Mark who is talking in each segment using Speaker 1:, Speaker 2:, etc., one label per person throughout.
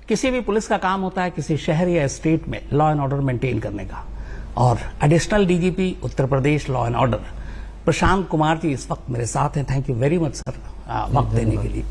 Speaker 1: किसी भी पुलिस का काम होता है किसी शहर या स्टेट में लॉ एंड ऑर्डर मेंटेन करने का, और additional DGP Uttar Pradesh law and order Prashant Kumar ji इस वक्त मेरे साथ हैं। Thank you very much sir वक्त देने के लिए।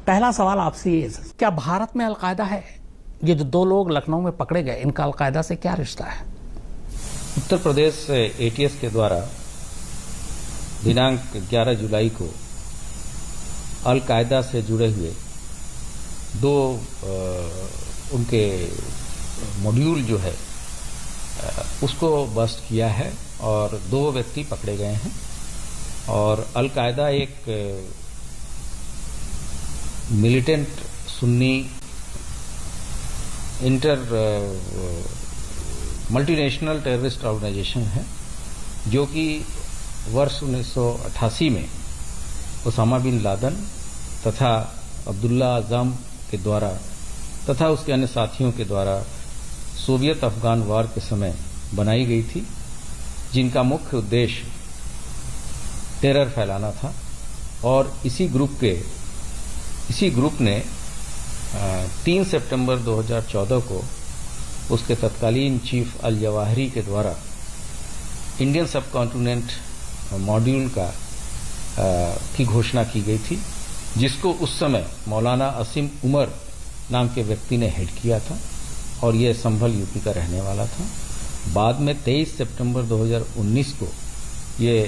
Speaker 1: पहला सवाल आपसे ये है, क्या भारत में अलकायदा है? ये जो 2 लोग लखनऊ में पकड़े गए, इनका अलकायदा से क्या रिश्ता है?
Speaker 2: उत्तर प्रदेश एटीएस के द्वारा दिनांक 11 जुलाई को अलकायदा से जुड़े हुए 2 उनके मॉड्यूल जो है उसको बस्ट किया है और 2 व्यक्ति पकड़े गए हैं। और अलकायदा एक मिलिटेंट सुन्नी मल्टीनेशनल टेररिस्ट ऑर्गेनाइजेशन है, जो कि वर्ष 1988 में ओसामा बिन लादेन तथा अब्दुल्ला आजम के द्वारा तथा उसके अन्य साथियों के द्वारा सोवियत अफगान वार के समय बनाई गई थी, जिनका मुख्य उद्देश्य टेरर फैलाना था। और इसी ग्रुप ने 3 सितंबर 2014 को उसके तत्कालीन चीफ अल जवाहिरी के द्वारा इंडियन सब कॉन्टिनेंट मॉड्यूल की घोषणा की गई थी, जिसको उस समय मौलाना असीम उमर नाम के व्यक्ति ने हेड किया था और यह संभल यूपी का रहने वाला था। बाद में 23 सितंबर 2019 को ये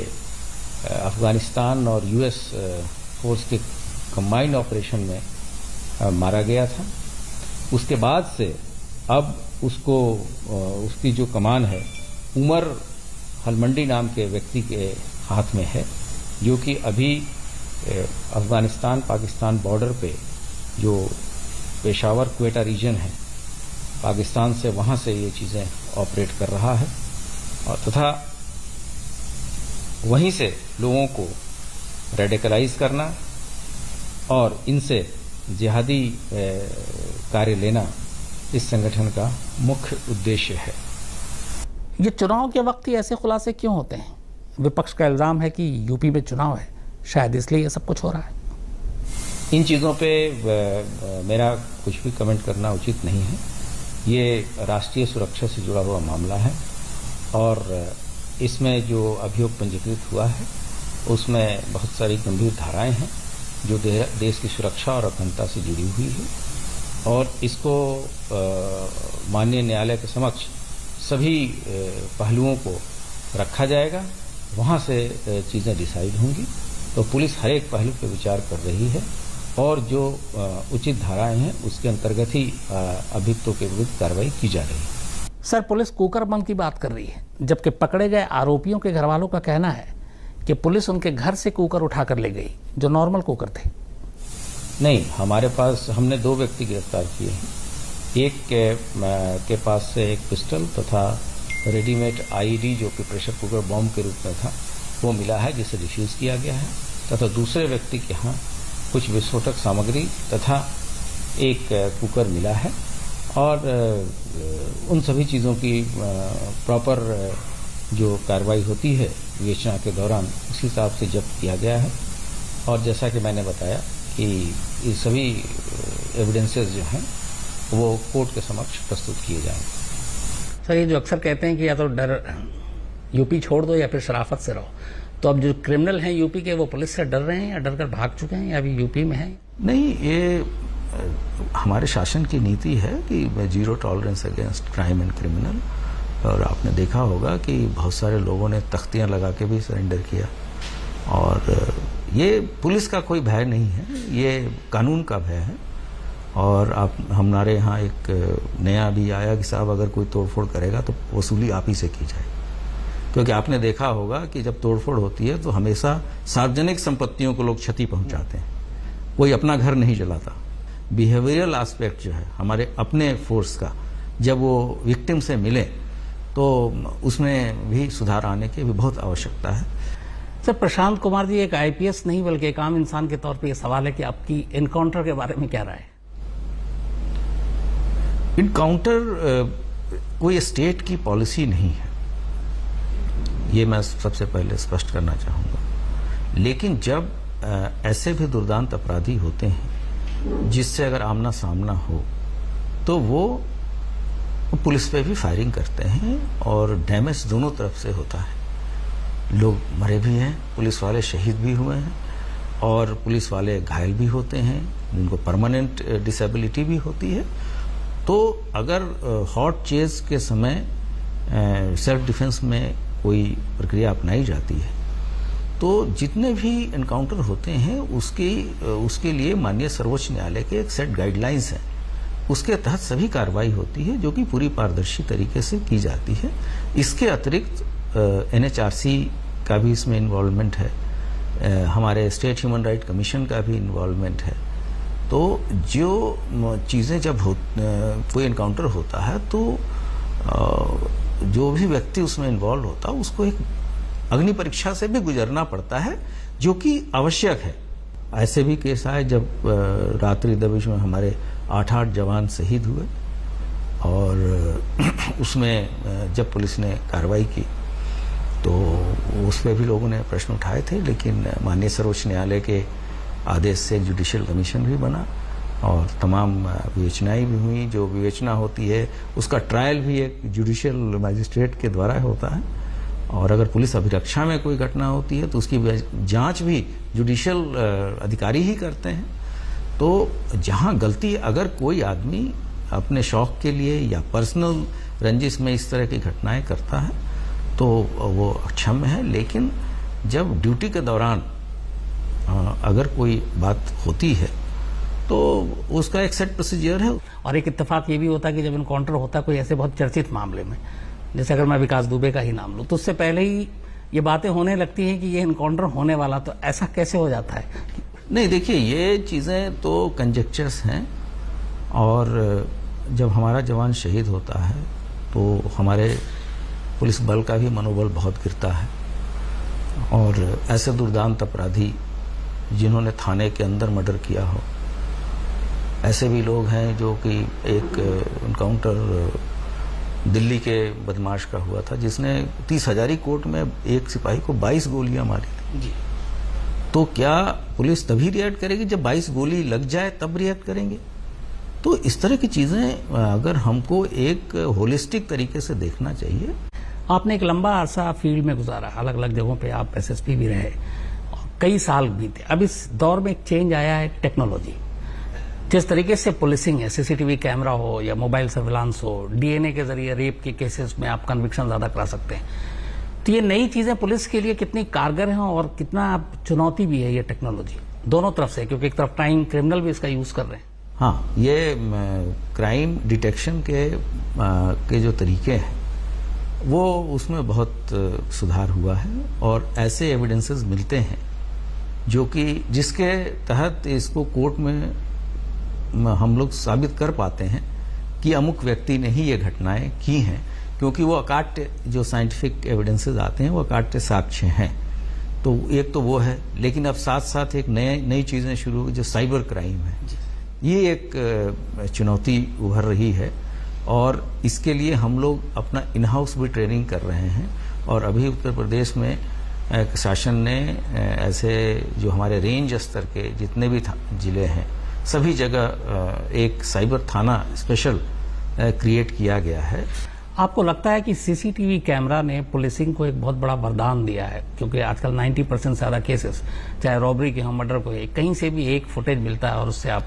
Speaker 2: अफगानिस्तान और यूएस फोर्स के कंबाइंड ऑपरेशन में मारा गया था। उसके बाद से अब उसकी जो कमान है उमर हलमंडी नाम के व्यक्ति के हाथ में है, जो कि अभी अफगानिस्तान पाकिस्तान बॉर्डर पे जो पेशावर क्वेटा रीजन है पाकिस्तान से, वहां से ये चीजें ऑपरेट कर रहा है और तथा वहीं से लोगों को रेडिकलाइज करना और इनसे जिहादी कार्य लेना इस संगठन का मुख्य उद्देश्य है।
Speaker 1: ये चुनाव के वक्त ही ऐसे खुलासे क्यों होते हैं? विपक्ष का इल्जाम है कि यूपी में चुनाव है, शायद इसलिए ये सब कुछ हो रहा है।
Speaker 2: इन चीजों पे मेरा कुछ भी कमेंट करना उचित नहीं है। ये राष्ट्रीय सुरक्षा से जुड़ा हुआ मामला है और इसमें जो अभियोग पंजीकृत हुआ है उसमें बहुत सारी गंभीर धाराएं हैं जो देश की सुरक्षा और अखंडता से जुड़ी हुई है और इसको माननीय न्यायालय के समक्ष सभी पहलुओं को रखा जाएगा, वहां से चीजें डिसाइड होंगी। तो पुलिस हर एक पहलू पर विचार कर रही है और जो उचित धाराएं हैं उसके अंतर्गत ही अभियुक्तों के विरुद्ध कार्रवाई की जा रही है।
Speaker 1: सर, पुलिस कुकर बम की बात कर रही है, जबकि पकड़े गए आरोपियों के घर वालों का कहना है कि पुलिस उनके घर से कुकर उठाकर ले गई जो नॉर्मल कुकर थे।
Speaker 2: नहीं, हमारे पास हमने 2 व्यक्ति गिरफ्तार किए हैं। एक के पास से एक पिस्टल तथा रेडीमेड आईईडी जो कि प्रेशर कुकर बॉम्ब के रूप में था वो मिला है, जिसे डिफ्यूज किया गया है, तथा दूसरे व्यक्ति के यहाँ कुछ विस्फोटक सामग्री तथा एक कुकर मिला है और उन सभी चीज़ों की प्रॉपर जो कार्रवाई होती है विवेचना के दौरान उसी हिसाब से जब्त किया गया है। और जैसा कि मैंने बताया कि ये सभी एविडेंसेस जो हैं वो कोर्ट के समक्ष प्रस्तुत किए जाएंगे।
Speaker 1: सर, ये जो अक्सर कहते हैं कि या तो डर यूपी छोड़ दो या फिर शराफत से रहो, तो अब जो क्रिमिनल हैं यूपी के वो पुलिस से डर रहे हैं या डर कर भाग चुके हैं या अभी यूपी में हैं?
Speaker 3: नहीं, ये हमारे शासन की नीति है कि zero tolerance against crime and criminal. और आपने देखा होगा कि बहुत सारे लोगों ने तख्तियां लगा के भी सरेंडर किया और ये पुलिस का कोई भय नहीं है, ये कानून का भय है। और हमारे यहाँ एक नया भी आया कि साहब अगर कोई तोड़फोड़ करेगा तो वसूली आप ही से की जाए, क्योंकि आपने देखा होगा कि जब तोड़फोड़ होती है तो हमेशा सार्वजनिक संपत्तियों को लोग क्षति पहुंचाते हैं, कोई अपना घर नहीं जलाता। बिहेवियरल एस्पेक्ट जो है हमारे अपने फोर्स का, जब वो विक्टिम से मिले तो उसमें भी सुधार आने की भी बहुत आवश्यकता है।
Speaker 1: सर, प्रशांत कुमार जी एक आईपीएस नहीं बल्कि एक आम इंसान के तौर पे ये सवाल है कि आपकी इनकाउंटर के बारे में क्या राय है?
Speaker 3: इनकाउंटर कोई स्टेट की पॉलिसी नहीं है, ये मैं सबसे पहले स्पष्ट करना चाहूँगा। लेकिन जब ऐसे भी दुर्दांत अपराधी होते हैं जिससे अगर आमना सामना हो तो वो पुलिस पे भी फायरिंग करते हैं और डैमेज दोनों तरफ से होता है। लोग मरे भी हैं, पुलिस वाले शहीद भी हुए हैं और पुलिस वाले घायल भी होते हैं, उनको परमानेंट डिसेबिलिटी भी होती है। तो अगर हॉट चेज के समय सेल्फ डिफेंस में कोई प्रक्रिया अपनाई जाती है तो जितने भी एनकाउंटर होते हैं उसके लिए माननीय सर्वोच्च न्यायालय के एक सेट गाइडलाइंस हैं, उसके तहत सभी कार्रवाई होती है जो कि पूरी पारदर्शी तरीके से की जाती है। इसके अतिरिक्त NHRC का भी इसमें इन्वॉल्वमेंट है, हमारे स्टेट ह्यूमन राइट कमीशन का भी इन्वॉल्वमेंट है। तो जो चीज़ें जब कोई एनकाउंटर होता है तो जो भी व्यक्ति उसमें इन्वॉल्व होता है उसको एक अग्नि परीक्षा से भी गुजरना पड़ता है, जो कि आवश्यक है। ऐसे भी केस आए जब रात्रि दबिश में हमारे 8 जवान शहीद हुए और उसमें जब पुलिस ने कार्रवाई की तो उस पर भी लोगों ने प्रश्न उठाए थे, लेकिन माननीय सर्वोच्च न्यायालय के आदेश से एक जुडिशियल कमीशन भी बना और तमाम विवेचनाएं भी हुई। जो विवेचना होती है उसका ट्रायल भी एक जुडिशियल मैजिस्ट्रेट के द्वारा होता है और अगर पुलिस अभिरक्षा में कोई घटना होती है तो उसकी जांच भी जुडिशियल अधिकारी ही करते हैं। तो जहां गलती अगर कोई आदमी अपने शौक के लिए या पर्सनल रंजिश में इस तरह की घटनाएं करता है तो वो अक्षम्य है, लेकिन जब ड्यूटी के दौरान अगर कोई बात होती है तो उसका एक सेट प्रोसीजर है।
Speaker 1: और एक इत्तेफाक ये भी होता है कि जब इनकाउंटर होता है कोई ऐसे बहुत चर्चित मामले में, जैसे अगर मैं विकास दुबे का ही नाम लूं, तो उससे पहले ही ये बातें होने लगती हैं कि ये इनकाउंटर होने वाला, तो ऐसा कैसे हो जाता है?
Speaker 3: नहीं, देखिए ये चीज़ें तो कंजेक्चर्स हैं और जब हमारा जवान शहीद होता है तो हमारे पुलिस बल का भी मनोबल बहुत गिरता है और ऐसे दुर्दांत अपराधी जिन्होंने थाने के अंदर मर्डर किया हो, ऐसे भी लोग हैं जो कि एक एनकाउंटर दिल्ली के बदमाश का हुआ था जिसने 30 हजारी कोर्ट में एक सिपाही को 22 गोलियां मारी थी जी। तो क्या पुलिस तभी रिएक्ट करेगी जब 22 गोली लग जाए तब रिएक्ट करेंगे? तो इस तरह की चीजें अगर हमको एक होलिस्टिक तरीके से देखना चाहिए।
Speaker 1: आपने एक लंबा अरसा फील्ड में गुजारा, अलग अलग जगहों पे आप SSP भी रहे, कई साल बीते। अब इस दौर में एक चेंज आया है, टेक्नोलॉजी। जिस तरीके से पुलिसिंग है, CCTV कैमरा हो या मोबाइल सर्विलांस हो, DNA के जरिए रेप के केसेस में आप कन्विक्शन ज्यादा करा सकते हैं। तो ये नई चीजें पुलिस के लिए कितनी कारगर हैं और कितना चुनौती भी है ये टेक्नोलॉजी दोनों तरफ से, क्योंकि एक तरफ क्राइम क्रिमिनल भी इसका यूज कर रहे हैं।
Speaker 3: हाँ, ये क्राइम डिटेक्शन के जो तरीके हैं वो उसमें बहुत सुधार हुआ है और ऐसे एविडेंसेस मिलते हैं जो कि जिसके तहत इसको कोर्ट में हम लोग साबित कर पाते हैं कि अमुक व्यक्ति ने ही ये घटनाएं की हैं, क्योंकि वो अकाट्य जो साइंटिफिक एविडेंसेस आते हैं वो अकाट्य साक्ष्य हैं। तो एक तो वो है, लेकिन अब साथ साथ एक नई चीजें शुरू हुई जो साइबर क्राइम है। ये एक चुनौती उभर रही है और इसके लिए हम लोग अपना इन हाउस भी ट्रेनिंग कर रहे हैं और अभी उत्तर प्रदेश में शासन ने ऐसे जो हमारे रेंज स्तर के जितने भी जिले हैं सभी जगह एक साइबर थाना स्पेशल क्रिएट किया गया है।
Speaker 1: आपको लगता है कि CCTV कैमरा ने पुलिसिंग को एक बहुत बड़ा वरदान दिया है? क्योंकि आजकल 90% से ज्यादा केसेस, चाहे रॉबरी के हो, मर्डर को, कहीं से भी एक फुटेज मिलता है और उससे आप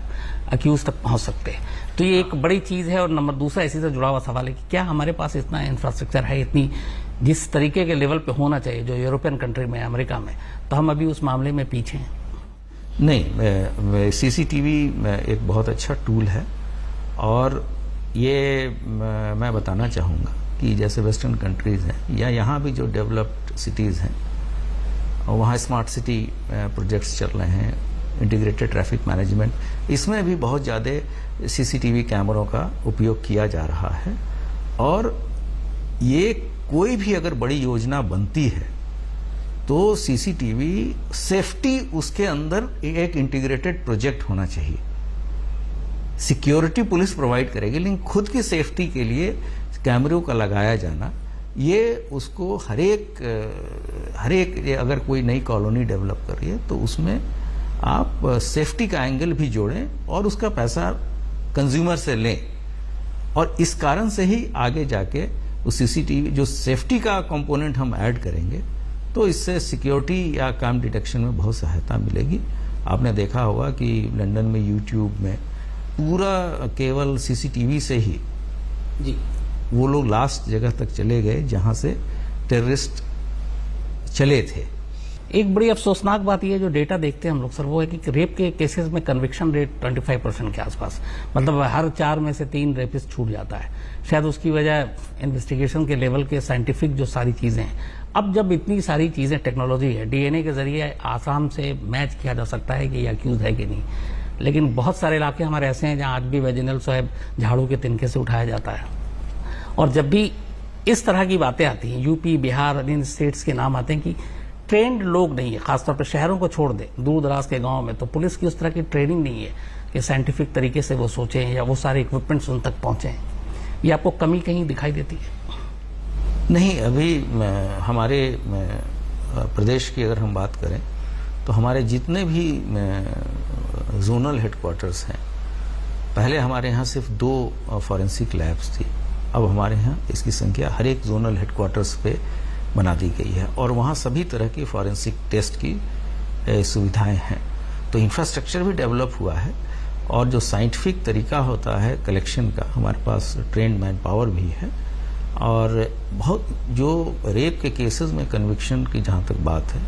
Speaker 1: अक्यूज तक पहुंच सकते हैं। तो ये एक बड़ी चीज है। और नंबर दूसरा इसी से जुड़ा हुआ सवाल है कि क्या हमारे पास इतना इंफ्रास्ट्रक्चर है, इतनी जिस तरीके के लेवल पे होना चाहिए जो यूरोपियन कंट्री में, अमेरिका में, तो हम अभी उस मामले में पीछे हैं?
Speaker 3: नहीं, CCTV एक बहुत अच्छा टूल है और ये मैं बताना चाहूँगा कि जैसे वेस्टर्न कंट्रीज हैं या यहाँ भी जो डेवलप्ड सिटीज़ हैं वहाँ स्मार्ट सिटी प्रोजेक्ट्स चल रहे हैं, इंटीग्रेटेड ट्रैफिक मैनेजमेंट, इसमें भी बहुत ज़्यादा CCTV कैमरों का उपयोग किया जा रहा है। और ये कोई भी अगर बड़ी योजना बनती है तो CCTV सेफ्टी उसके अंदर एक इंटीग्रेटेड प्रोजेक्ट होना चाहिए। सिक्योरिटी पुलिस प्रोवाइड करेगी, लेकिन खुद की सेफ्टी के लिए कैमरों का लगाया जाना, ये उसको हर एक अगर कोई नई कॉलोनी डेवलप कर रही है तो उसमें आप सेफ्टी का एंगल भी जोड़ें और उसका पैसा कंज्यूमर से लें। और इस कारण से ही आगे जाके उस सीसीटीवी जो सेफ्टी का कंपोनेंट हम ऐड करेंगे तो इससे सिक्योरिटी या क्राइम डिटेक्शन में बहुत सहायता मिलेगी। आपने देखा होगा कि लंदन में यूट्यूब में पूरा केवल सीसीटीवी से ही
Speaker 1: जी
Speaker 3: वो लोग लास्ट जगह तक चले गए जहां से टेररिस्ट चले थे।
Speaker 1: एक बड़ी अफसोसनाक बात यह जो डेटा देखते हैं हम लोग सर, वो है कि रेप के केसेस में कन्विक्शन रेट 25% के आसपास, मतलब हर 4 में से 3 रेपिस्ट छूट जाता है। शायद उसकी वजह इन्वेस्टिगेशन के लेवल के साइंटिफिक जो सारी चीजें हैं, अब जब इतनी सारी चीजें टेक्नोलॉजी है, डीएनए के जरिए आसाम से मैच किया जा सकता है कि ये अक्यूज है कि नहीं, लेकिन बहुत सारे इलाके हमारे ऐसे हैं जहां आज भी वेजिनल स्वैब झाड़ू के तिनके से उठाया जाता है। और जब भी इस तरह की बातें आती हैं, यूपी, बिहार, इन स्टेट्स के नाम आते हैं कि ट्रेंड लोग नहीं है, खासतौर पर शहरों को छोड़ दें, दूर दराज के गांव में तो पुलिस की उस तरह की ट्रेनिंग नहीं है कि साइंटिफिक तरीके से वो सोचें या वो सारे इक्विपमेंट्स उन तक पहुंचे। ये आपको कमी कहीं दिखाई देती है?
Speaker 3: नहीं, अभी हमारे प्रदेश की अगर हम बात करें तो हमारे जितने भी जोनल हेडक्वार्टर्स हैं, पहले हमारे यहाँ सिर्फ 2 फॉरेंसिक लैब्स थी, अब हमारे यहाँ इसकी संख्या हर एक जोनल हेडक्वार्टर्स पे बना दी गई है और वहाँ सभी तरह की फॉरेंसिक टेस्ट की सुविधाएं हैं। तो इंफ्रास्ट्रक्चर भी डेवलप हुआ है और जो साइंटिफिक तरीका होता है कलेक्शन का, हमारे पास ट्रेंड मैन पावर भी है। और बहुत जो रेप के केसेस में कन्विक्शन की जहाँ तक बात है,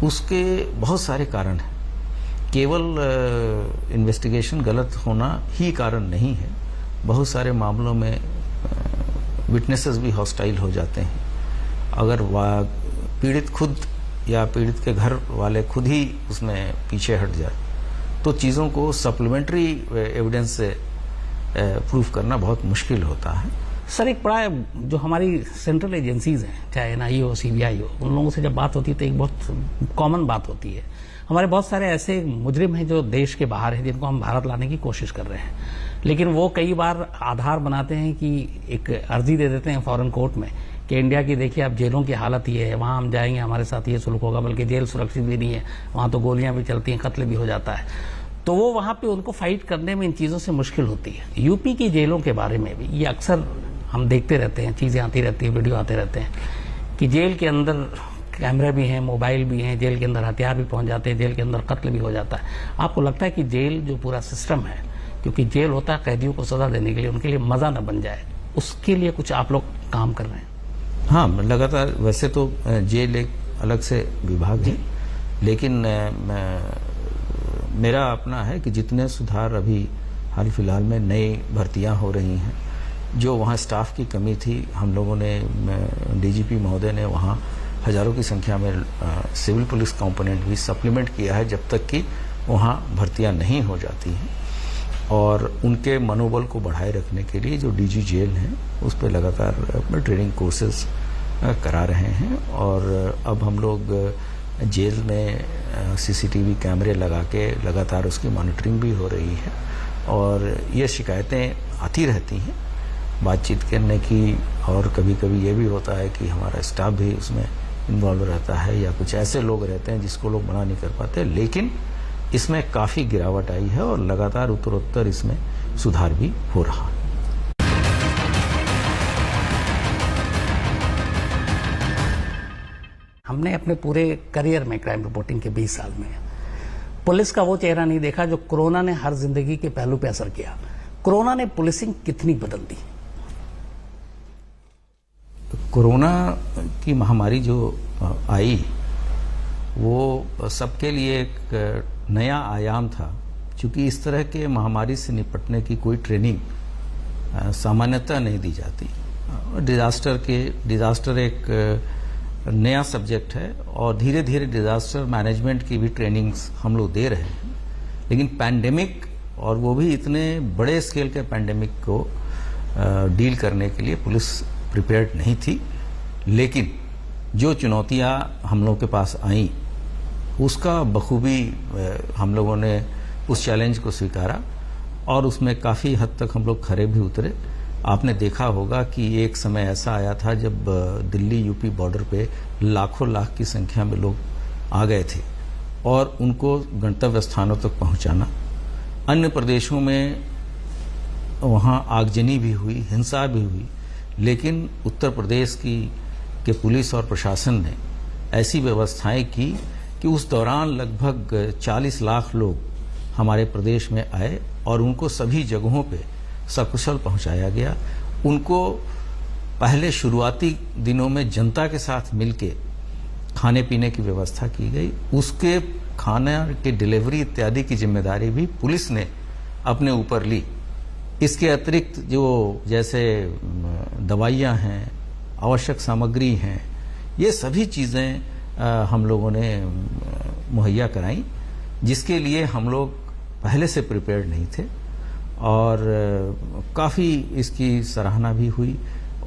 Speaker 3: उसके बहुत सारे कारण हैं। केवल इन्वेस्टिगेशन गलत होना ही कारण नहीं है, बहुत सारे मामलों में विटनेसेस भी हॉस्टाइल हो जाते हैं। अगर पीड़ित खुद या पीड़ित के घर वाले खुद ही उसमें पीछे हट जाए तो चीज़ों को सप्लीमेंट्री एविडेंस से प्रूफ करना बहुत मुश्किल होता है।
Speaker 1: सर, एक बड़ा जो हमारी सेंट्रल एजेंसीज हैं, चाहे एनआईए हो, सीबीआई हो, उन लोगों से जब बात होती है तो एक बहुत कॉमन बात होती है, हमारे बहुत सारे ऐसे मुजरिम हैं जो देश के बाहर हैं, जिनको हम भारत लाने की कोशिश कर रहे हैं, लेकिन वो कई बार आधार बनाते हैं कि एक अर्जी दे देते हैं फॉरेन कोर्ट में कि इंडिया की देखिए अब जेलों की हालत ये है, वहाँ हम जाएंगे हमारे साथ ये सुलूक होगा, बल्कि जेल सुरक्षित भी नहीं है, वहाँ तो गोलियां भी चलती हैं, कत्ल भी हो जाता है। तो वो वहाँ पे उनको फाइट करने में इन चीज़ों से मुश्किल होती है। यूपी की जेलों के बारे में भी ये अक्सर हम देखते रहते हैं, चीज़ें आती रहती है, वीडियो आते रहते हैं कि जेल के अंदर कैमरे भी हैं, मोबाइल भी हैं, जेल के अंदर हथियार भी पहुंच जाते हैं, जेल के अंदर कत्ल भी हो जाता है। आपको लगता है कि जेल जो पूरा सिस्टम है, क्योंकि जेल होता है कैदियों को सजा देने के लिए, उनके लिए मजा न बन जाए, उसके लिए कुछ आप लोग काम कर रहे हैं?
Speaker 3: हाँ, लगातार। वैसे तो जेल एक अलग से विभाग है, लेकिन मेरा अपना है कि जितने सुधार अभी हाल फिलहाल में नई भर्तियां हो रही हैं, जो वहाँ स्टाफ की कमी थी, हम लोगों ने डीजीपी महोदय ने वहाँ हजारों की संख्या में सिविल पुलिस कंपोनेंट भी सप्लीमेंट किया है जब तक कि वहाँ भर्तियां नहीं हो जाती हैं। और उनके मनोबल को बढ़ाए रखने के लिए जो डीजी जेल हैं उस पर लगातार अपने ट्रेनिंग कोर्सेज करा रहे हैं। और अब हम लोग जेल में सीसीटीवी कैमरे लगा के लगातार उसकी मॉनिटरिंग भी हो रही है और ये शिकायतें आती रहती हैं बातचीत करने की। और कभी कभी ये भी होता है कि हमारा स्टाफ भी उसमें इन्वॉल्व रहता है या कुछ ऐसे लोग रहते हैं जिसको लोग मना नहीं कर पाते, लेकिन इसमें काफी गिरावट आई है और लगातार उत्तरोत्तर इसमें सुधार भी हो रहा है।
Speaker 1: हमने अपने पूरे करियर में क्राइम रिपोर्टिंग के 20 साल में पुलिस का वो चेहरा नहीं देखा जो कोरोना ने हर जिंदगी के पहलू पे असर किया। कोरोना ने पुलिसिंग कितनी बदल दी?
Speaker 3: कोरोना की महामारी जो आई वो सबके लिए एक नया आयाम था, क्योंकि इस तरह के महामारी से निपटने की कोई ट्रेनिंग सामान्यतः नहीं दी जाती। डिजास्टर एक नया सब्जेक्ट है और धीरे धीरे डिजास्टर मैनेजमेंट की भी ट्रेनिंग्स हम लोग दे रहे हैं। लेकिन पैंडेमिक, और वो भी इतने बड़े स्केल के पैंडेमिक को डील करने के लिए पुलिस प्रिपेयर्ड नहीं थी। लेकिन जो चुनौतियां हम लोग के पास आई उसका बखूबी हम लोगों ने उस चैलेंज को स्वीकारा और उसमें काफ़ी हद तक हम लोग खरे भी उतरे। आपने देखा होगा कि एक समय ऐसा आया था जब दिल्ली यूपी बॉर्डर पे लाखों लाख की संख्या में लोग आ गए थे और उनको गंतव्य स्थानों तक पहुंचाना, अन्य प्रदेशों में वहाँ आगजनी भी हुई, हिंसा भी हुई, लेकिन उत्तर प्रदेश के पुलिस और प्रशासन ने ऐसी व्यवस्थाएं की कि उस दौरान लगभग 40 लाख लोग हमारे प्रदेश में आए और उनको सभी जगहों पे सकुशल पहुंचाया गया। उनको पहले शुरुआती दिनों में जनता के साथ मिलके खाने पीने की व्यवस्था की गई। उसके खाने के डिलीवरी इत्यादि की जिम्मेदारी भी पुलिस ने अपने ऊपर ली। इसके अतिरिक्त जो जैसे दवाइयाँ हैं, आवश्यक सामग्री हैं, ये सभी चीज़ें हम लोगों ने मुहैया कराई, जिसके लिए हम लोग पहले से प्रिपेयर्ड नहीं थे और काफ़ी इसकी सराहना भी हुई।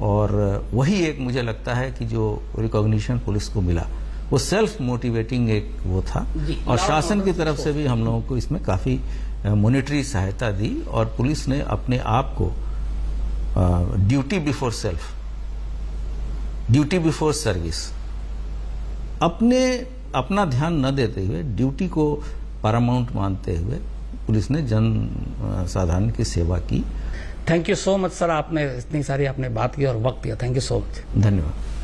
Speaker 3: और वही एक मुझे लगता है कि जो रिकॉग्निशन पुलिस को मिला वो सेल्फ मोटिवेटिंग एक वो था और शासन की तरफ से भी हम लोगों को इसमें काफ़ी मॉनिटरी सहायता दी और पुलिस ने अपने आप को duty before self, duty before service, अपना ध्यान न देते हुए ड्यूटी को पैरामाउंट मानते हुए पुलिस ने जन साधारण की सेवा की।
Speaker 1: Thank you so much sir, आपने इतनी सारी आपने बात की और वक्त दिया। Thank you so much.
Speaker 3: धन्यवाद।